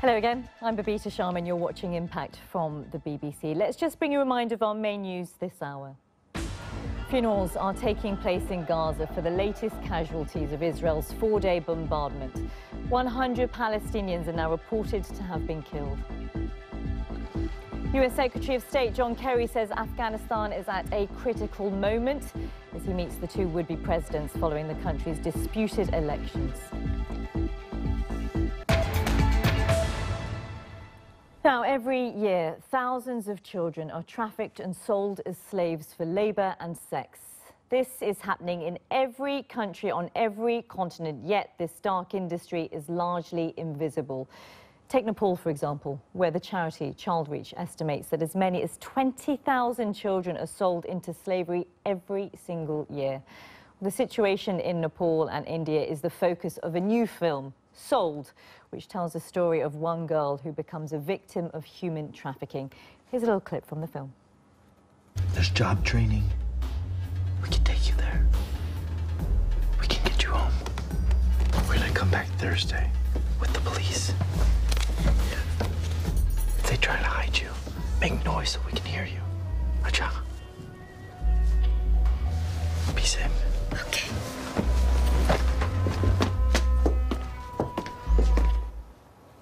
Hello again, I'm Babita Sharma and you're watching Impact from the BBC. Let's just bring you a reminder of our main news this hour. Funerals are taking place in Gaza for the latest casualties of Israel's four-day bombardment. 100 Palestinians are now reported to have been killed. US Secretary of State John Kerry says Afghanistan is at a critical moment as he meets the two would-be presidents following the country's disputed elections. Now, every year, thousands of children are trafficked and sold as slaves for labour and sex. This is happening in every country on every continent, yet this dark industry is largely invisible. Take Nepal, for example, where the charity Child Reach estimates that as many as 20,000 children are sold into slavery every single year. The situation in Nepal and India is the focus of a new film, Sold, which tells the story of one girl who becomes a victim of human trafficking. Here's a little clip from the film. There's job training. We can take you there. We can get you home. We're gonna come back Thursday with the police. If they try to hide you, make noise so we can hear you. Acha. Be safe. Okay.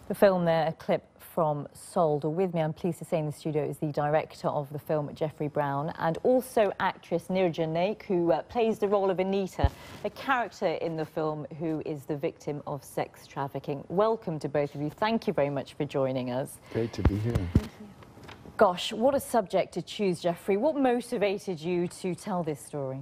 The film there, a clip from Sold. With me, I'm pleased to say in the studio, is the director of the film, Jeffrey Brown, and also actress Neerja Naik, who plays the role of Anita, a character in the film who is the victim of sex trafficking. Welcome to both of you. Thank you very much for joining us. Great to be here. Gosh, what a subject to choose, Jeffrey. What motivated you to tell this story?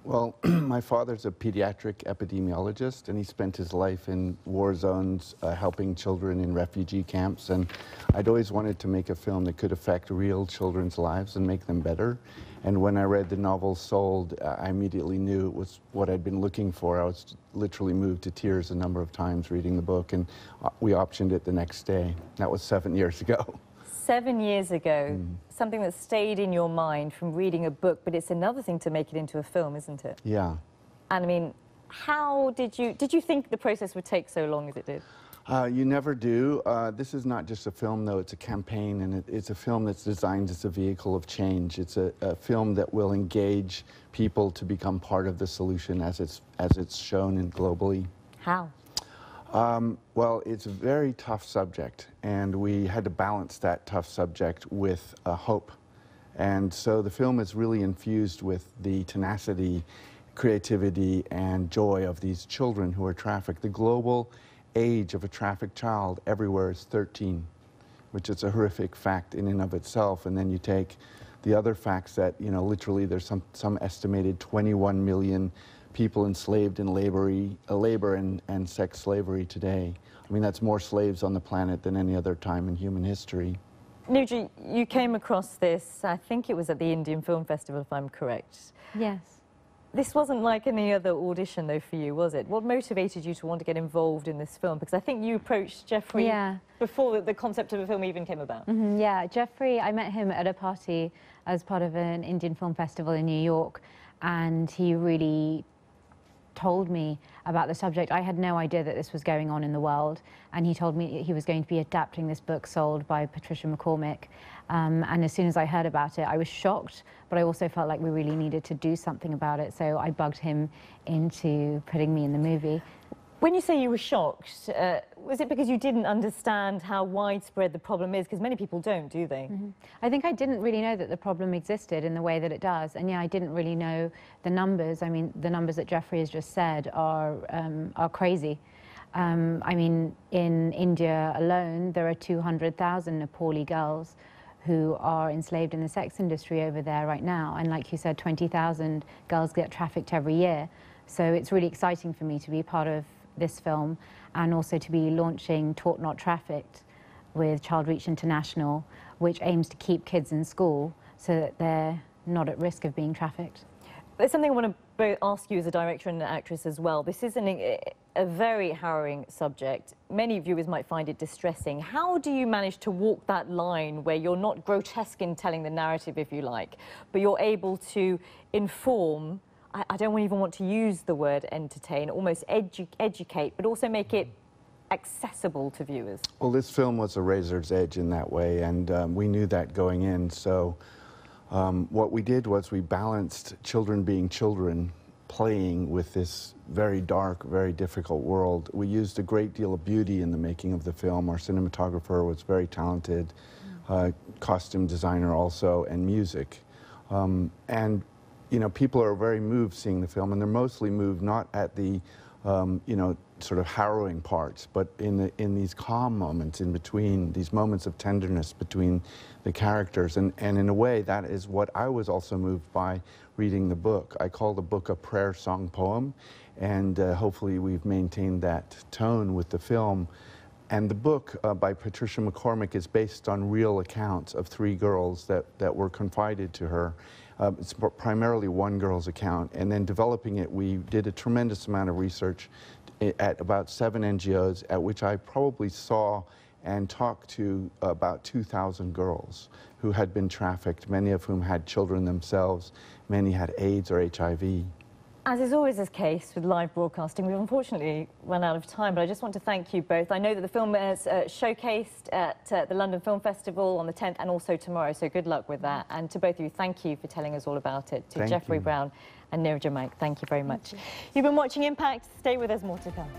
Well, my father's a pediatric epidemiologist, and he spent his life in war zones helping children in refugee camps. And I'd always wanted to make a film that could affect real children's lives and make them better. And when I read the novel Sold, I immediately knew it was what I'd been looking for. I was literally moved to tears a number of times reading the book, and we optioned it the next day. That was 7 years ago. 7 years ago, something that stayed in your mind from reading a book, but it's another thing to make it into a film, isn't it? Yeah. And I mean, how did you think the process would take so long as it did? You never do. This is not just a film, though. It's a campaign, and it's a film that's designed as a vehicle of change. It's a film that will engage people to become part of the solution as it's shown in globally. How? Well, it's a very tough subject, and we had to balance that tough subject with hope. And so the film is really infused with the tenacity, creativity, and joy of these children who are trafficked. The global age of a trafficked child everywhere is 13, which is a horrific fact in and of itself. And then you take the other facts that, you know, literally there's some estimated 21 million people enslaved in labor and sex slavery today. I mean, that's more slaves on the planet than any other time in human history. Neerja, you came across this, I think it was at the Indian Film Festival, if I'm correct. Yes. This wasn't like any other audition, though, for you, was it? What motivated you to want to get involved in this film? Because I think you approached Jeffrey before the concept of a film even came about. Yeah, Jeffrey, I met him at a party as part of an Indian Film Festival in New York, and he really told me about the subject. I had no idea that this was going on in the world, and he told me he was going to be adapting this book, Sold, by Patricia McCormick. And as soon as I heard about it, I was shocked, but I also felt like we really needed to do something about it, so I bugged him into putting me in the movie. When you say you were shocked, was it because you didn't understand how widespread the problem is? Because many people don't, do they? I think I didn't really know that the problem existed in the way that it does. And yeah, I didn't really know the numbers. I mean, the numbers that Jeffrey has just said are crazy. I mean, in India alone, there are 200,000 Nepali girls who are enslaved in the sex industry over there right now. And like you said, 20,000 girls get trafficked every year. So it's really exciting for me to be part of this film, and also to be launching Taught Not Trafficked with Child Reach International, which aims to keep kids in school so that they're not at risk of being trafficked. There's something I want to ask you as a director and an actress as well. This is a very harrowing subject. Many viewers might find it distressing. How do you manage to walk that line where you're not grotesque in telling the narrative, if you like, but you're able to inform, I don't even want to use the word entertain, almost educate, but also make it accessible to viewers? Well, this film was a razor's edge in that way, and we knew that going in. So what we did was we balanced children being children, playing with this very dark, very difficult world. We used a great deal of beauty in the making of the film. Our cinematographer was very talented, costume designer also, and music. And, you know, people are very moved seeing the film, and they're mostly moved not at the, you know, sort of harrowing parts, but in these calm moments in between, these moments of tenderness between the characters. And in a way, that is what I was also moved by reading the book. I call the book a prayer song poem, and hopefully we've maintained that tone with the film. And the book by Patricia McCormick is based on real accounts of 3 girls that were confided to her. It's primarily one girl's account, and then developing it, we did a tremendous amount of research at about 7 NGOs, at which I probably saw and talked to about 2,000 girls who had been trafficked, many of whom had children themselves, many had AIDS or HIV. As is always the case with live broadcasting, we've unfortunately run out of time, but I just want to thank you both. I know that the film is showcased at the London Film Festival on the 10th and also tomorrow, so good luck with that. And to both of you, thank you for telling us all about it. To Jeffrey Brown and Neerja Naik, thank you very much. You've been watching Impact. Stay with us, more to come.